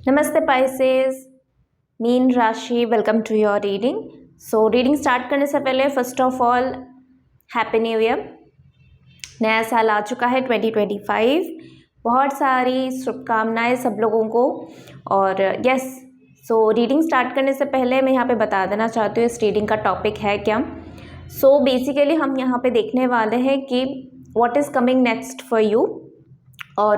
नमस्ते पाइसेस, मीन राशि, welcome to your reading. So reading start करने से पहले first of all happy new year. नया साल आ चुका है 2025। बहुत सारी शुभकामनाएं सब लोगों को। और यस, सो रीडिंग स्टार्ट करने से पहले मैं यहाँ पे बता देना चाहती हूँ इस रीडिंग का टॉपिक है क्या। सो बेसिकली हम यहाँ पे देखने वाले हैं कि what is coming next for you. और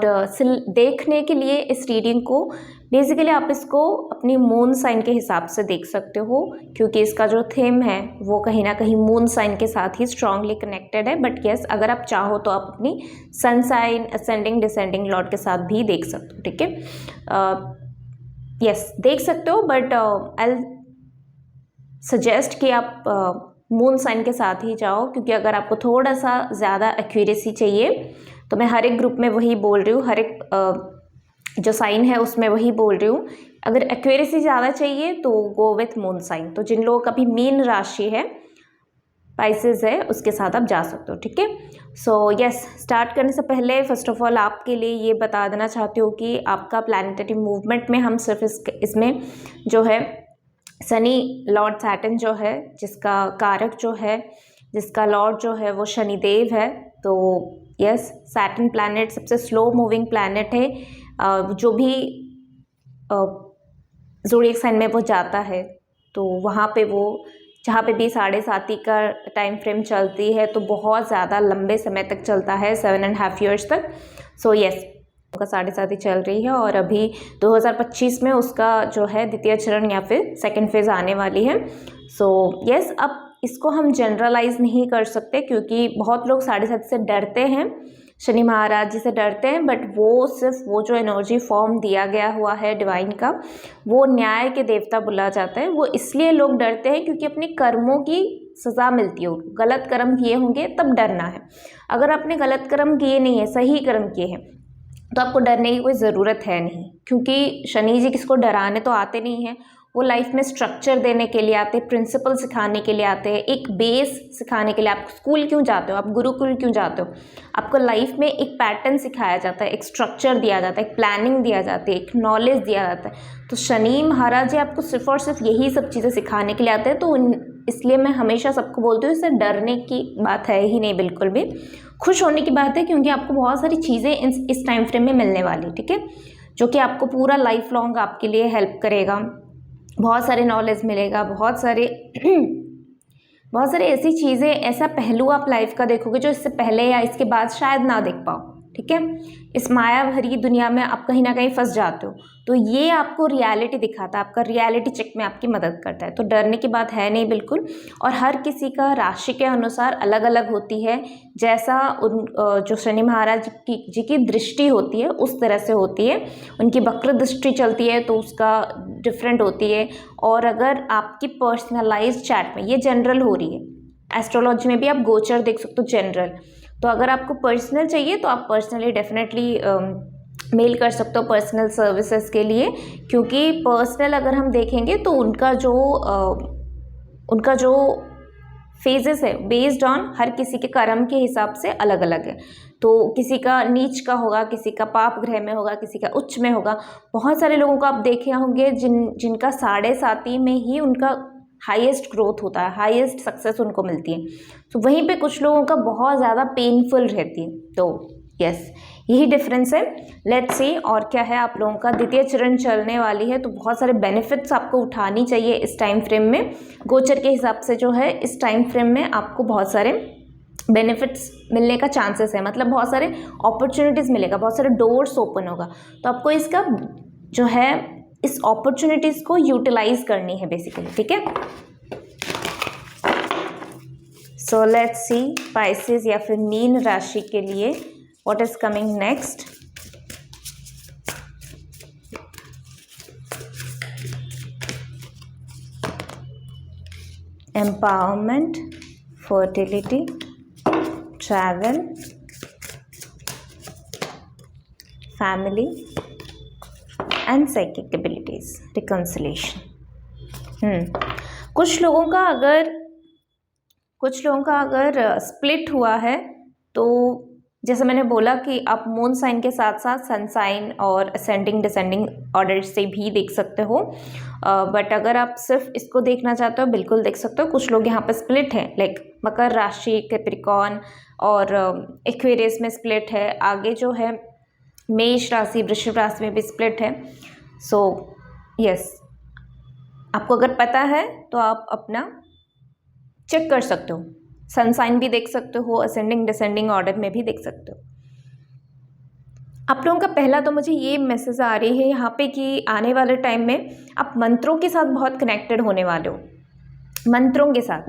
देखने के लिए इस रीडिंग को बेसिकली आप इसको अपनी मून साइन के हिसाब से देख सकते हो, क्योंकि इसका जो थीम है वो कहीं ना कहीं मून साइन के साथ ही स्ट्रांगली कनेक्टेड है। बट यस, अगर आप चाहो तो आप अपनी sun sign, ascending, descending lord के साथ भी देख सकते हो। ठीक है, यस देख सकते हो, बट आई सजेस्ट कि आप मून साइन के साथ ही जाओ, क्योंकि अगर आपको थोड़ा सा ज़्यादा एक्यूरेसी चाहिए तो मैं हर एक ग्रुप में वही बोल रही हूँ, हर एक जो साइन है उसमें वही बोल रही हूँ। अगर एक्यूरेसी ज़्यादा चाहिए तो गो विथ मून साइन। तो जिन लोगों का भी मीन राशि है, पाइसेस है, उसके साथ आप जा सकते हो। ठीक है, सो यस, स्टार्ट करने से पहले फर्स्ट ऑफ ऑल आपके लिए ये बता देना चाहती हूँ कि आपका प्लैनेटरी मूवमेंट में हम सिर्फ इसमें जो है शनि लॉर्ड सैटर्न जो है, जिसका कारक जो है, जिसका लॉर्ड जो है वो शनिदेव है। तो यस, सैटर्न प्लैनेट सबसे स्लो मूविंग प्लैनेट है। जो भी ज़ोडिएक साइन में वो जाता है तो वहाँ पे वो जहाँ पे भी 7.5 का टाइम फ्रेम चलती है तो बहुत ज़्यादा लंबे समय तक चलता है, 7.5 ईयर्स तक। सो यस, उसका 7.5 चल रही है और अभी 2025 में उसका जो है द्वितीय चरण या फिर सेकेंड फेज़ आने वाली है। सो यस, अब इसको हम जनरलाइज नहीं कर सकते, क्योंकि बहुत लोग 7.5 से डरते हैं, शनि महाराज जी से डरते हैं। बट वो सिर्फ वो जो एनर्जी फॉर्म दिया गया हुआ है डिवाइन का, वो न्याय के देवता बोला जाता है। वो इसलिए लोग डरते हैं क्योंकि अपने कर्मों की सज़ा मिलती है उनको। गलत कर्म किए होंगे तब डरना है। अगर आपने गलत कर्म किए नहीं है, सही कर्म किए हैं, तो आपको डरने की कोई ज़रूरत है नहीं, क्योंकि शनि जी किसको डराने तो आते नहीं हैं। वो लाइफ में स्ट्रक्चर देने के लिए आते हैं, प्रिंसिपल सिखाने के लिए आते हैं, एक बेस सिखाने के लिए। आप स्कूल क्यों जाते हो, आप गुरुकुल क्यों जाते हो? आपको लाइफ में एक पैटर्न सिखाया जाता है, एक स्ट्रक्चर दिया जाता है, एक प्लानिंग दिया जाती है, एक नॉलेज दिया जाता है। तो शनि महाराज जी आपको सिर्फ और सिर्फ यही सब चीज़ें सिखाने के लिए आते हैं। तो इसलिए मैं हमेशा सबको बोलती हूँ, इससे डरने की बात है ही नहीं, बिल्कुल भी खुश होने की बात है, क्योंकि आपको बहुत सारी चीज़ें इस टाइम फ्रेम में मिलने वाली। ठीक है, जो कि आपको पूरा लाइफ लॉन्ग आपके लिए हेल्प करेगा। बहुत सारे नॉलेज मिलेगा, बहुत सारे ऐसी चीज़ें, ऐसा पहलू आप लाइफ का देखोगे जो इससे पहले या इसके बाद शायद ना देख पाओ। ठीक है, इस माया भरी दुनिया में आप कहीं ना कहीं फंस जाते हो, तो ये आपको रियलिटी दिखाता है, आपका रियलिटी चेक में आपकी मदद करता है। तो डरने की बात है नहीं, बिल्कुल। और हर किसी का राशि के अनुसार अलग अलग होती है, जैसा जो शनि महाराज जी की दृष्टि होती है उस तरह से होती है। उनकी वक्र दृष्टि चलती है तो उसका डिफरेंट होती है। और अगर आपकी पर्सनलाइज्ड चैट में, ये जनरल हो रही है, एस्ट्रोलॉजी में भी आप गोचर देख सकते हो जनरल। तो अगर आपको पर्सनल चाहिए तो आप पर्सनली डेफिनेटली मेल कर सकते हो पर्सनल सर्विसेज के लिए, क्योंकि पर्सनल अगर हम देखेंगे तो उनका जो फेजेस है बेस्ड ऑन हर किसी के कर्म के हिसाब से अलग अलग है। तो किसी का नीच का होगा, किसी का पाप ग्रह में होगा, किसी का उच्च में होगा। बहुत सारे लोगों को आप देखे होंगे जिनका 7.5 में ही उनका हाईएस्ट ग्रोथ होता है, हाईएस्ट सक्सेस उनको मिलती है। तो वहीं पे कुछ लोगों का बहुत ज़्यादा पेनफुल रहती है। तो यस, यही डिफरेंस है। लेट्स सी और क्या है। आप लोगों का द्वितीय चरण चलने वाली है, तो बहुत सारे बेनिफिट्स आपको उठानी चाहिए इस टाइम फ्रेम में। गोचर के हिसाब से जो है इस टाइम फ्रेम में आपको बहुत सारे बेनिफिट्स मिलने का चांसेस है, मतलब बहुत सारे अपॉर्चुनिटीज़ मिलेगा, बहुत सारे डोर्स ओपन होगा। तो आपको इसका जो है इस अपॉर्चुनिटीज़ को यूटिलाइज करनी है बेसिकली। ठीक है, सो लेट्स सी पाइसेस या फिर मीन राशि के लिए what is coming next. Empowerment, fertility, travel, family and psychic abilities, reconciliation. कुछ लोगों का अगर स्प्लिट हुआ है तो जैसे मैंने बोला कि आप मून साइन के साथ साथ सन साइन और असेंडिंग डिसेंडिंग ऑर्डर से भी देख सकते हो, बट अगर आप सिर्फ इसको देखना चाहते हो बिल्कुल देख सकते हो। कुछ लोग यहाँ पे स्प्लिट हैं, लाइक मकर राशि, कैप्रिकॉर्न और एक्वेरियस में स्प्लिट है। आगे जो है मेष राशि, वृषभ राशि में भी स्प्लिट है। सो यस, आपको अगर पता है तो आप अपना चेक कर सकते हो, सन साइन भी देख सकते हो, असेंडिंग डिसेंडिंग ऑर्डर में भी देख सकते हो। आप लोगों का पहला तो मुझे ये मैसेज आ रही है यहाँ पे कि आने वाले टाइम में आप मंत्रों के साथ बहुत कनेक्टेड होने वाले हो। मंत्रों के साथ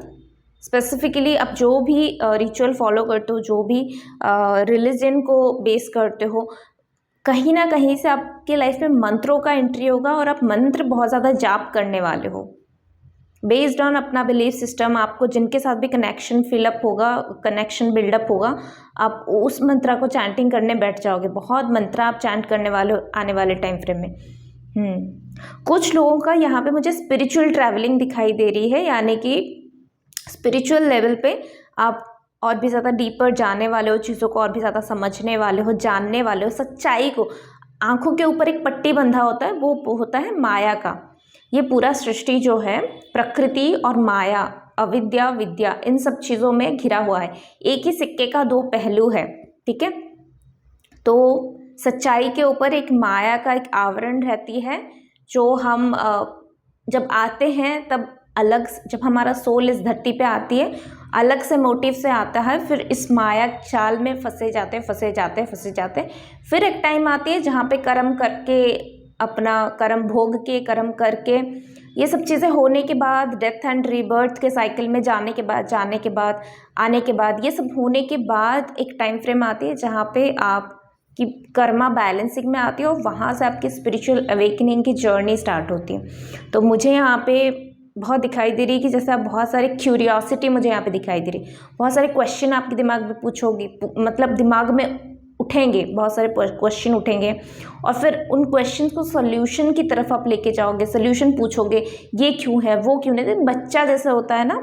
स्पेसिफिकली आप जो भी रिचुअल फॉलो करते हो, जो भी रिलीजन को बेस करते हो, कहीं ना कहीं से आपके लाइफ में मंत्रों का एंट्री होगा और आप मंत्र बहुत ज़्यादा जाप करने वाले हो। बेस्ड ऑन अपना बिलीफ सिस्टम, आपको जिनके साथ भी कनेक्शन फिलअप होगा, कनेक्शन बिल्डअप होगा, आप उस मंत्रा को चैंटिंग करने बैठ जाओगे। बहुत मंत्रा आप चैंट करने वाले हो आने वाले टाइम फ्रेम में। कुछ लोगों का यहाँ पे मुझे स्पिरिचुअल ट्रैवलिंग दिखाई दे रही है, यानी कि स्पिरिचुअल लेवल पे आप और भी ज़्यादा डीपर जाने वाले हो, चीज़ों को और भी ज़्यादा समझने वाले हो, जानने वाले हो, सच्चाई को। आंखों के ऊपर एक पट्टी बंधा होता है, वो होता है माया का। ये पूरा सृष्टि जो है प्रकृति और माया, अविद्या, विद्या, इन सब चीज़ों में घिरा हुआ है। एक ही सिक्के का दो पहलू है, ठीक है। तो सच्चाई के ऊपर एक माया का एक आवरण रहती है, जो हम जब आते हैं तब अलग, जब हमारा सोल इस धरती पे आती है अलग से मोटिव से आता है, फिर इस माया चाल में फंसे जाते। फिर एक टाइम आती है जहाँ पे कर्म करके, अपना कर्म भोग के, कर्म करके, ये सब चीज़ें होने के बाद, डेथ एंड रीबर्थ के साइकिल में जाने के बाद आने के बाद ये सब होने के बाद एक टाइम फ्रेम आती है जहाँ पे आपकी कर्मा बैलेंसिंग में आती है और वहाँ से आपकी स्पिरिचुअल अवेकनिंग की जर्नी स्टार्ट होती है। तो मुझे यहाँ पे बहुत दिखाई दे रही है कि जैसे आप बहुत सारे क्यूरियोसिटी मुझे यहाँ पे दिखाई दे रही है, बहुत सारे क्वेश्चन आपके दिमाग में पूछोगी, मतलब दिमाग में उठेंगे, बहुत सारे क्वेश्चन उठेंगे और फिर उन क्वेश्चन को सोल्यूशन की तरफ आप लेके जाओगे, सोल्यूशन पूछोगे, ये क्यों है, वो क्यों नहीं। बच्चा जैसे होता है ना,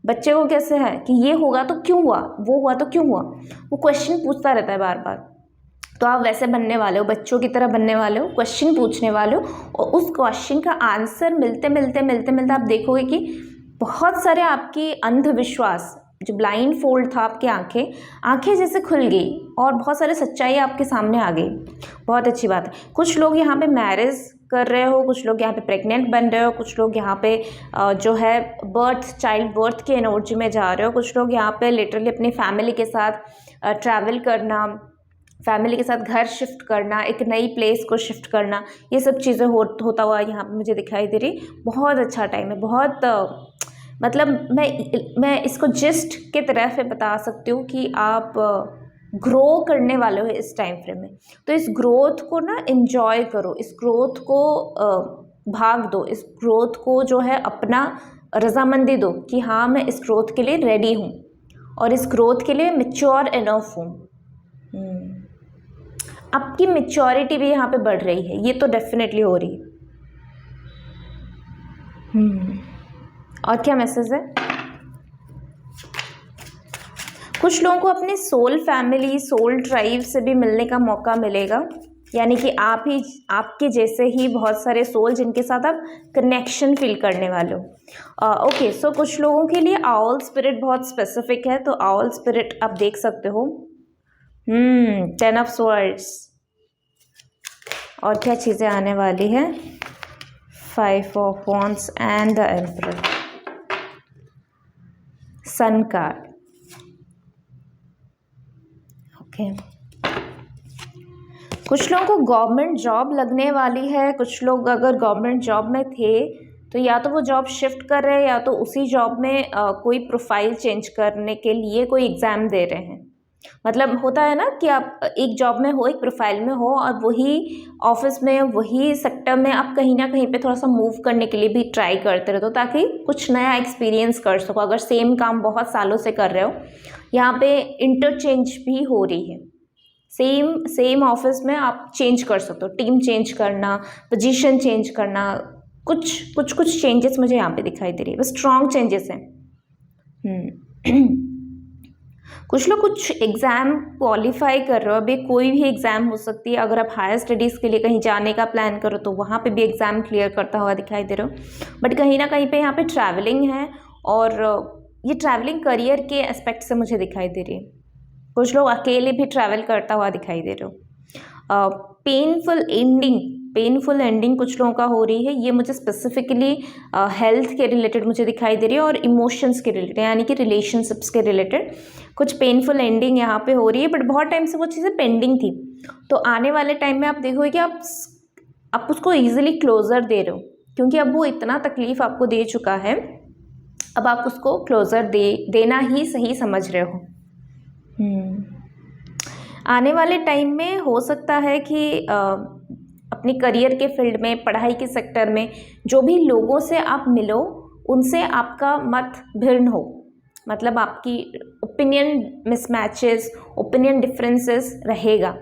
बच्चे को कैसे है कि ये होगा तो क्यों हुआ, वो हुआ तो क्यों हुआ, वो क्वेश्चन पूछता रहता है बार बार। तो आप वैसे बनने वाले हो, बच्चों की तरह बनने वाले हो, क्वेश्चन पूछने वाले हो और उस क्वेश्चन का आंसर मिलते आप देखोगे कि बहुत सारे आपकी अंधविश्वास, जो ब्लाइंड फोल्ड था आपकी आंखें जैसे खुल गई और बहुत सारे सच्चाई आपके सामने आ गई। बहुत अच्छी बात है। कुछ लोग यहाँ पे मैरिज कर रहे हो, कुछ लोग यहाँ पे प्रेग्नेंट बन रहे हो, कुछ लोग यहाँ पे जो है चाइल्ड बर्थ की एनर्जी में जा रहे हो, कुछ लोग यहाँ पे लिटरली अपनी फैमिली के साथ ट्रैवल करना, फैमिली के साथ घर शिफ्ट करना, एक नई प्लेस को शिफ्ट करना, ये सब चीज़ें होता हुआ यहाँ पे मुझे दिखाई दे रही। बहुत अच्छा टाइम है, बहुत मतलब मैं इसको जिस्ट के तरह से बता सकती हूँ कि आप ग्रो करने वाले हो इस टाइम फ्रेम में। तो इस ग्रोथ को ना एंजॉय करो, इस ग्रोथ को भाग दो, इस ग्रोथ को जो है अपना रजामंदी दो कि हाँ मैं इस ग्रोथ के लिए रेडी हूँ और इस ग्रोथ के लिए मैच्योर इनफ हूँ। आपकी मैच्योरिटी भी यहाँ पे बढ़ रही है, ये तो डेफिनेटली हो रही है। और क्या मैसेज है? कुछ लोगों को अपने सोल फैमिली, सोल ट्राइब से भी मिलने का मौका मिलेगा, यानी कि आपके जैसे ही बहुत सारे सोल जिनके साथ आप कनेक्शन फील करने वाले हो। ओके, सो कुछ लोगों के लिए आउल स्पिरिट बहुत स्पेसिफिक है, तो आउल स्पिरिट आप देख सकते हो। 10 ऑफ स्वॉर्ड्स। और क्या चीज़ें आने वाली है? 5 of wands and the emperor, sun card. Okay, कुछ लोगों को गवर्नमेंट जॉब लगने वाली है। कुछ लोग अगर गवर्नमेंट जॉब में थे तो या तो वो जॉब शिफ्ट कर रहे हैं या तो उसी जॉब में कोई प्रोफाइल चेंज करने के लिए कोई एग्ज़ाम दे रहे हैं। मतलब होता है ना कि आप एक जॉब में हो, एक प्रोफाइल में हो और वही ऑफिस में, वही सेक्टर में आप कहीं ना कहीं पे थोड़ा सा मूव करने के लिए भी ट्राई करते रहते हो ताकि कुछ नया एक्सपीरियंस कर सको। अगर सेम काम बहुत सालों से कर रहे हो, यहाँ पे इंटरचेंज भी हो रही है। सेम ऑफिस में आप चेंज कर सकते हो, टीम चेंज करना, पोजीशन चेंज करना, कुछ चेंजेस मुझे यहाँ पे दिखाई दे रही है, बस स्ट्रॉन्ग चेंजेस हैं। कुछ लोग कुछ एग्ज़ाम क्वालिफाई कर रहे हो, अभी कोई भी एग्ज़ाम हो सकती है। अगर आप हायर स्टडीज़ के लिए कहीं जाने का प्लान करो तो वहाँ पे भी एग्ज़ाम क्लियर करता हुआ दिखाई दे रहे हो। बट कहीं ना कहीं पे यहाँ पे ट्रैवलिंग है, और ये ट्रैवलिंग करियर के एस्पेक्ट से मुझे दिखाई दे रही है। कुछ लोग अकेले भी ट्रैवल करता हुआ दिखाई दे रहे हो। पेनफुल एंडिंग कुछ लोगों का हो रही है, ये मुझे स्पेसिफिकली हेल्थ के रिलेटेड मुझे दिखाई दे रही है, और इमोशंस के रिलेटेड यानी कि रिलेशनशिप्स के रिलेटेड कुछ पेनफुल एंडिंग यहाँ पे हो रही है। बट बहुत टाइम से वो चीज़ें पेंडिंग थी, तो आने वाले टाइम में आप देखोगे कि आप उसको ईजिली क्लोज़र दे रहे हो, क्योंकि अब वो इतना तकलीफ़ आपको दे चुका है, अब आप उसको क्लोज़र देना ही सही समझ रहे हो। आने वाले टाइम में हो सकता है कि अपनी करियर के फील्ड में, पढ़ाई के सेक्टर में जो भी लोगों से आप मिलो उनसे आपका मत भिन्न हो, मतलब आपकी ओपिनियन मिसमैचेस, ओपिनियन डिफरेंसेस रहेगा।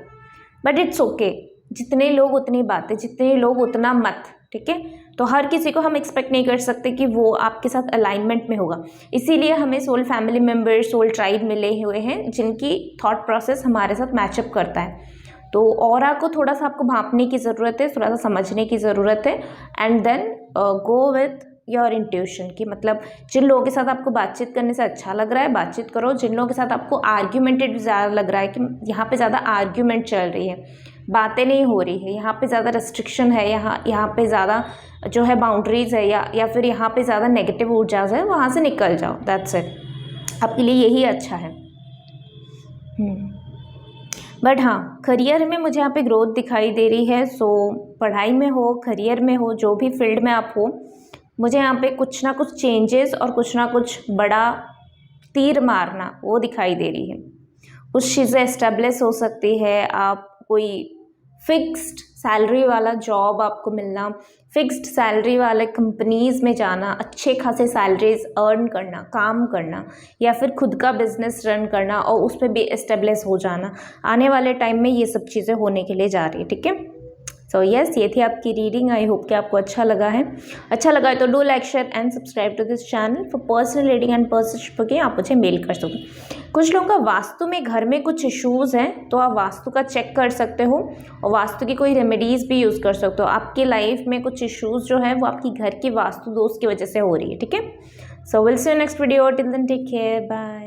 बट इट्स ओके, जितने लोग उतनी बातें, जितने लोग उतना मत, ठीक है। तो हर किसी को हम एक्सपेक्ट नहीं कर सकते कि वो आपके साथ अलाइनमेंट में होगा। इसीलिए हमें soul family members, soul tribe मिले हुए हैं जिनकी थॉट प्रोसेस हमारे साथ मैचअप करता है। तो ऑरा को थोड़ा सा आपको भांपने की ज़रूरत है, थोड़ा सा समझने की ज़रूरत है, and then go with your intuition की, मतलब जिन लोगों के साथ आपको बातचीत करने से अच्छा लग रहा है बातचीत करो। जिन लोगों के साथ आपको आर्ग्यूमेंटेड ज़्यादा लग रहा है कि यहाँ पे ज़्यादा आर्ग्यूमेंट चल रही है, बातें नहीं हो रही है, यहाँ पे ज़्यादा रेस्ट्रिक्शन है, यहाँ पे ज़्यादा जो है बाउंड्रीज़ है, या फिर यहाँ पे ज़्यादा नेगेटिव ऊर्जाज है, वहाँ से निकल जाओ। दैट्स इट, आपके लिए यही अच्छा है। बट हाँ, करियर में मुझे यहाँ पे ग्रोथ दिखाई दे रही है। सो पढ़ाई में हो, करियर में हो, जो भी फील्ड में आप हो, मुझे यहाँ पे कुछ ना कुछ चेंजेस और कुछ ना कुछ बड़ा तीर मारना वो दिखाई दे रही है। कुछ चीज़ें एस्टेब्लिश हो सकती है, आप कोई फिक्स्ड सैलरी वाला जॉब आपको मिलना, फिक्स्ड सैलरी वाले कंपनीज़ में जाना, अच्छे खासे सैलरीज अर्न करना, काम करना, या फिर खुद का बिजनेस रन करना और उस पर भी एस्टेब्लिश हो जाना। आने वाले टाइम में ये सब चीज़ें होने के लिए जा रही है, ठीक है। सो यस, ये थी आपकी रीडिंग। आई होप कि आपको अच्छा लगा है। अच्छा लगा है तो do like, share and subscribe to this channel for personal reading and personal के आप मुझे मेल कर सकते हो। कुछ लोगों का वास्तु में घर में कुछ इश्यूज़ हैं, तो आप वास्तु का चेक कर सकते हो और वास्तु की कोई रेमेडीज़ भी यूज़ कर सकते हो। आपकी लाइफ में कुछ इश्यूज़ जो है वो आपकी घर की वास्तु दोष की वजह से हो रही है, ठीक है। So will see you next video, till then take care, bye.